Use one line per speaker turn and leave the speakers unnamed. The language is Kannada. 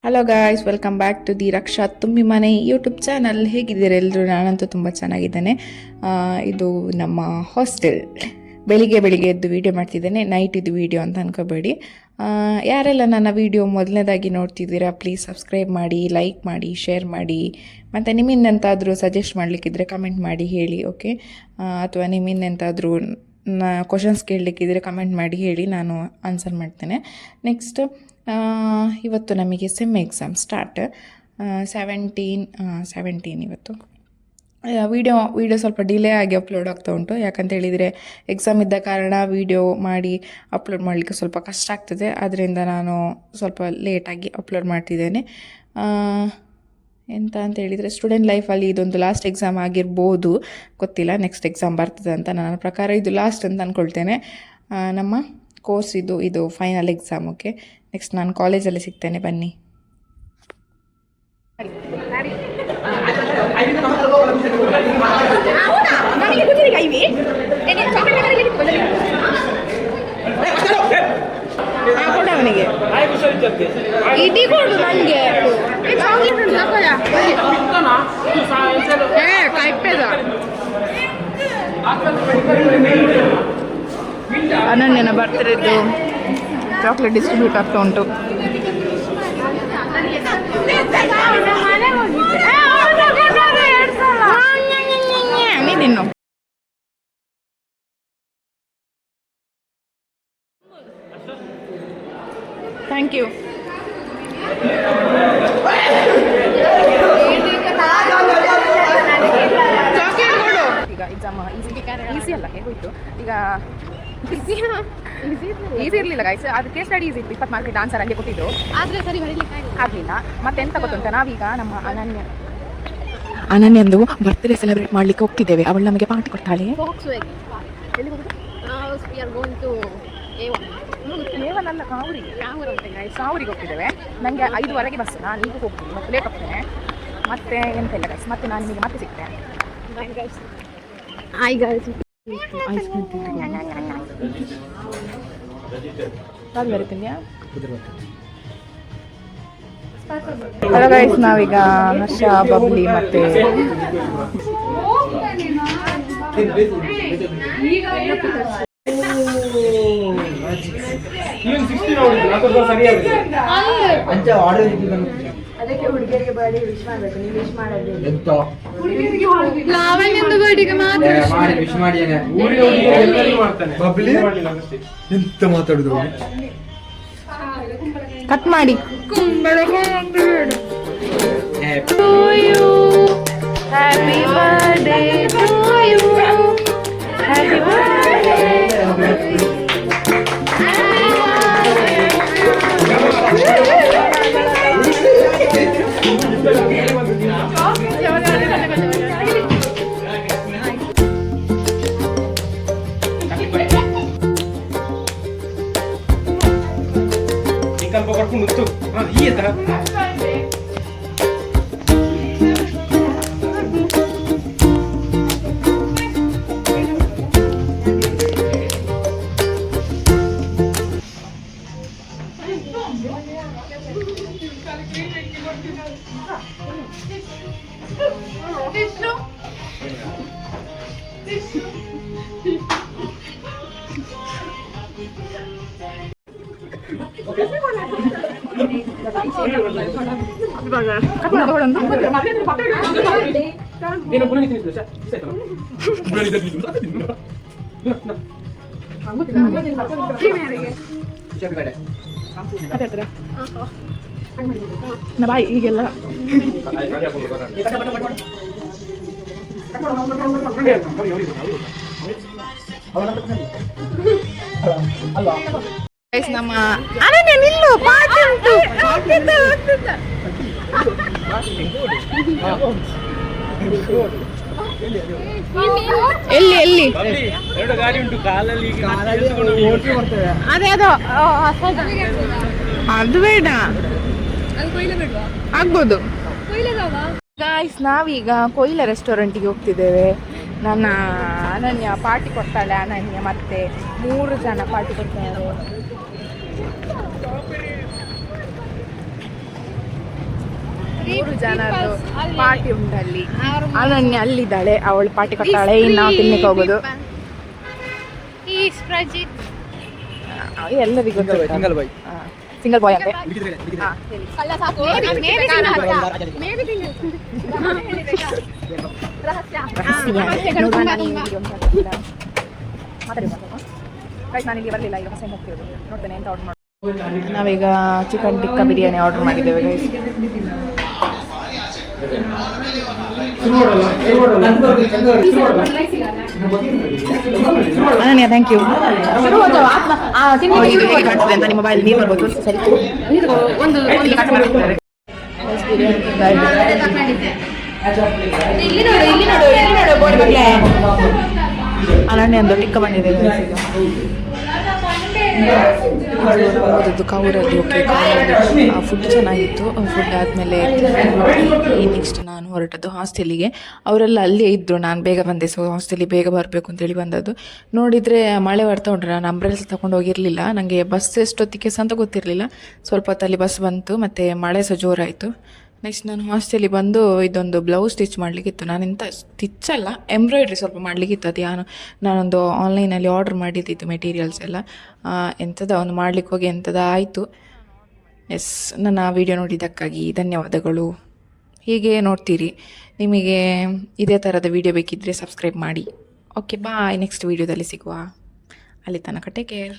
Hello guys, welcome back to the Raksha ತುಂಬಿ ಮನೆ ಯೂಟ್ಯೂಬ್ ಚಾನಲ್. ಹೇಗಿದ್ದೀರಾ ಎಲ್ಲರೂ? ನಾನಂತೂ ತುಂಬ ಚೆನ್ನಾಗಿದ್ದೇನೆ. ಇದು ನಮ್ಮ ಹಾಸ್ಟೆಲ್. ಬೆಳಿಗ್ಗೆ ಎದ್ದು ವೀಡಿಯೋ ಮಾಡ್ತಿದ್ದೇನೆ. ನೈಟ್ ಇದು ವೀಡಿಯೋ ಅಂತ ಅನ್ಕೋಬೇಡಿ. ಯಾರೆಲ್ಲ ನನ್ನ ವೀಡಿಯೋ ಮೊದಲನೇದಾಗಿ ನೋಡ್ತಿದ್ದೀರಾ, ಪ್ಲೀಸ್ ಸಬ್ಸ್ಕ್ರೈಬ್ ಮಾಡಿ, ಲೈಕ್ ಮಾಡಿ, ಶೇರ್ ಮಾಡಿ. ಮತ್ತು ನಿಮ್ಮಿಂದೆಂತಾದರೂ ಸಜೆಸ್ಟ್ ಮಾಡಲಿಕ್ಕಿದ್ರೆ ಕಮೆಂಟ್ ಮಾಡಿ ಹೇಳಿ, ಓಕೆ? ಅಥವಾ ನಿಮ್ಮಿಂದೆಂತಾದರೂ ಕ್ವಶನ್ಸ್ ಕೇಳಲಿಕ್ಕಿದ್ರೆ ಕಮೆಂಟ್ ಮಾಡಿ ಹೇಳಿ, ನಾನು ಆನ್ಸರ್ ಮಾಡ್ತೇನೆ. ನೆಕ್ಸ್ಟ್, ಇವತ್ತು ನಮಗೆ ಸೆಮ್ ಎಕ್ಸಾಮ್ ಸ್ಟಾರ್ಟ್. 17 ಇವತ್ತು. ವಿಡಿಯೋ ಸ್ವಲ್ಪ ಡಿಲೇ ಆಗಿ ಅಪ್ಲೋಡ್ ಆಗ್ತಾ ಉಂಟು. ಯಾಕಂತ ಹೇಳಿದರೆ ಎಕ್ಸಾಮ್ ಇದ್ದ ಕಾರಣ ವಿಡಿಯೋ ಮಾಡಿ ಅಪ್ಲೋಡ್ ಮಾಡಲಿಕ್ಕೆ ಸ್ವಲ್ಪ ಕಷ್ಟ ಆಗ್ತದೆ. ಆದ್ದರಿಂದ ನಾನು ಸ್ವಲ್ಪ ಲೇಟಾಗಿ ಅಪ್ಲೋಡ್ ಮಾಡ್ತಿದ್ದೇನೆ. ಎಂತ ಅಂತ ಹೇಳಿದರೆ, ಸ್ಟೂಡೆಂಟ್ ಲೈಫಲ್ಲಿ ಇದೊಂದು ಲಾಸ್ಟ್ ಎಕ್ಸಾಮ್ ಆಗಿರ್ಬೋದು, ಗೊತ್ತಿಲ್ಲ. ನೆಕ್ಸ್ಟ್ ಎಕ್ಸಾಮ್ ಬರ್ತದೆ ಅಂತ ನನ್ನ ಪ್ರಕಾರ ಇದು ಲಾಸ್ಟ್ ಅಂತ ಅಂದ್ಕೊಳ್ತೇನೆ. ನಮ್ಮ ಕೋರ್ಸ್ ಇದು ಫೈನಲ್ ಎಕ್ಸಾಮ್, ಓಕೆ? ನೆಕ್ಸ್ಟ್ ನಾನು ಕಾಲೇಜಲ್ಲಿ ಸಿಗ್ತೇನೆ, ಬನ್ನಿ. ಅವನಿಗೆ ಇಡೀ ಕೊಡು ನನಗೆ. ಅನನ್ಯನ ಬರ್ತಿದ್ದು ಚಾಕ್ಲೇಟ್ ಡಿಸ್ಟ್ರಿಬ್ಯೂಟ್ ಆಗ್ತಾ ಉಂಟು. ನೀನು ಥ್ಯಾಂಕ್ ಯು. ಚಾಕ್ಲೇಟ್ ಕೊಡು. ಈಗ ಎಕ್ಸಾಮ್ ಈಸಿ ಅಲ್ಲ, ಹೇಗೋಯ್ತು ಈಗ? ಈಸಿ ಇರಲಿಲ್ಲ ಗೈಸ್. ಅದು ಕೇಸ್ ಸ್ಟಡಿ ಈಸಿ ಇತ್ತು. 20 ಮಾರ್ಕ್ಸ್ ಆನ್ಸರ್ ಹಂಗೆ ಕೊಟ್ಟಿದ್ರು, ಆದರೆ ಸರಿ ಆಗಲಿಲ್ಲ. ಮತ್ತೆ ಎಂತ ಗೊತ್ತುಂಟ, ನಾವೀಗ ನಮ್ಮ ಅನನ್ಯಂದು ಬರ್ತ್ಡೇ ಸೆಲೆಬ್ರೇಟ್ ಮಾಡ್ಲಿಕ್ಕೆ ಹೋಗ್ತಿದ್ದೇವೆ. ಅವಳು ನಮಗೆ ಪಾರ್ಟಿ ಕೊಡ್ತಾಳೆ. ಏವನಲ್ಲ, ಕಾವೂರಿಗೆ ಹೋಗ್ತಿದ್ದೇವೆ. ನನಗೆ 5:15 ಬಸ್. ನಾನು ಈಗ ಹೋಗ್ತೀನಿ, ಮತ್ತೆ ಲೇಟ್ ಹೋಗ್ತೇನೆ. ಮತ್ತೆ ಎಂತ ಇಲ್ಲ ಗೈಸ್, ಮತ್ತೆ ನಾನು ನಿಮಗೆ ಮತ್ತೆ ಸಿಗ್ತೇನೆ. ಹಲೋ ಗೈಸ್, ನಾವೀಗ ನಶಾ, ಬಬ್ಲಿ ಮತ್ತೆ
ಅದಕ್ಕೆ ಹುಡುಗಿಯರಿಗೆ ಬರ್ಡೇ ವಿಶ್ ಮಾಡಬೇಕು. ನೀವು ವಿಶ್ ಮಾಡೋದಿಲ್ಲ.
ಎಂತ ಮಾತಾಡುದು?
ಕಟ್ ಮಾಡಿ. Happy birthday to you, happy birthday. Bye ಈಗೆಲ್ಲ ನಮ್ಮ ಅನನ್ಯ ನಿಲ್ಲು, ಪಾರ್ಟಿ ಉಂಟು. ಎಲ್ಲಿ ಅದೇ ಅದು ಬೇಡ, ಆಗ್ಬೋದು. ಗಾಯ್ಸ್, ನಾವೀಗ ಕೊಯ್ಲ ರೆಸ್ಟೋರೆಂಟಿಗೆ ಹೋಗ್ತಿದ್ದೇವೆ. ನನ್ನ ಅನನ್ಯ ಪಾರ್ಟಿ ಕೊಡ್ತಾಳೆ. ಅನನ್ಯ ಮತ್ತೆ 3 ಜನ ಪಾರ್ಟಿ ಕೊಡ್ತಾರೆ. 3 ಜನದ್ದು ಪಾರ್ಟಿ ಉಂಟಲ್ಲಿ. ಅನನ್ಯ ಅಲ್ಲಿದ್ದಾಳೆ, ಅವಳು ಪಾರ್ಟಿ ಕೊಟ್ಟಾಳೆ. ಇನ್ನು ನಾವು ತಿನ್ಲಿಕ್ಕೆ ಹೋಗೋದು. ಎಲ್ಲರಿಗೂ
ಸಿಂಗಲ್ ಬಾಯ್.
ಸಿಂಗಲ್ ಬಾಯ್ ಅಂತೆ. ನಾನಿಲ್ಲಿ ಬರಲಿಲ್ಲ, ಈಗ ಹೊಸ ಹೋಗ್ತಿರೋದು. ನೋಡ್ತೇನೆ ಎಂತ ಆರ್ಡರ್ ಮಾಡಿ. ನಾವೀಗ ಚಿಕನ್ ಟಿಕ್ಕಾ ಬಿರಿಯಾನಿ ಆರ್ಡರ್ ಮಾಡಿದ್ದೇವೆ ಗೈಸ್. ಅನನ್ಯ ಥ್ಯಾಂಕ್ ಯು. ಇದು ಹೇಗೆ ಕಾಣ್ತದೆ ಅಂತ ನಿಮ್ಮ ಬಾಯಲ್ಲಿ ನೀರು ಬರ್ಬೋದು. ಸರಿ ಒಂದು ಕಟ್ ಮಾಡ್ತಾರೆ. ಅನನ್ಯ ಒಂದು ಟಿಕ್ಕ ಬಂದಿದೆ ಓದೋದು ಕಾವೂರಲ್ಲಿ. ಓಕೆ, ಫುಡ್ ಚೆನ್ನಾಗಿತ್ತು. ಫುಡ್ ಆದಮೇಲೆ ನೆಕ್ಸ್ಟ್ ನಾನು ಹೊರಟದ್ದು ಹಾಸ್ಟೆಲಿಗೆ. ಅವರೆಲ್ಲ ಅಲ್ಲೇ ಇದ್ದರು, ನಾನು ಬೇಗ ಬಂದೆ. ಸೊ ಹಾಸ್ಟೆಲಿಗೆ ಬೇಗ ಬರಬೇಕು ಅಂತೇಳಿ ಬಂದದ್ದು. ನೋಡಿದರೆ ಮಳೆ ಬರ್ತಾ ಉಂಟು. ನಾನು ಅಂಬ್ರೆಲ್ಸ್ ತೊಗೊಂಡು ಹೋಗಿರಲಿಲ್ಲ. ನನಗೆ ಬಸ್ ಎಷ್ಟೊತ್ತಿಗೆ ಸಹ ಅಂತ ಗೊತ್ತಿರಲಿಲ್ಲ. ಸ್ವಲ್ಪ ಹೊತ್ತಲ್ಲಿ ಬಸ್ ಬಂತು, ಮತ್ತು ಮಳೆ ಸಹ ಜೋರಾಯಿತು. ನೆಕ್ಸ್ಟ್ ನಾನು ಹಾಸ್ಟೆಲಿಗೆ ಬಂದು ಇದೊಂದು ಬ್ಲೌಸ್ ಸ್ಟಿಚ್ ಮಾಡಲಿಕ್ಕಿತ್ತು. ನಾನಿಂತ ಸ್ಟಿಚ್ಚಲ್ಲ, ಎಂಬ್ರಾಯ್ಡ್ರಿ ಸ್ವಲ್ಪ ಮಾಡಲಿಕ್ಕಿತ್ತು. ಅದು ನಾನೊಂದು ಆನ್ಲೈನಲ್ಲಿ ಆರ್ಡ್ರ್ ಮಾಡಿದ್ದಿತ್ತು ಮೆಟೀರಿಯಲ್ಸ್ ಎಲ್ಲ. ಎಂಥದ ಒಂದು ಮಾಡಲಿಕ್ಕೆ ಹೋಗಿ ಎಂಥದ ಆಯಿತು. ಎಸ್, ನನ್ನ ವಿಡಿಯೋ ನೋಡಿದ್ದಕ್ಕಾಗಿ ಧನ್ಯವಾದಗಳು. ಹೀಗೆ ನೋಡ್ತೀರಿ. ನಿಮಗೆ ಇದೇ ಥರದ ವಿಡಿಯೋ ಬೇಕಿದ್ದರೆ ಸಬ್ಸ್ಕ್ರೈಬ್ ಮಾಡಿ. ಓಕೆ, ಬಾಯ್. ನೆಕ್ಸ್ಟ್ ವಿಡಿಯೋದಲ್ಲಿ ಸಿಗುವ. ಅಲ್ಲಿ ತನಕ ಟೇಕ್ ಕೇರ್.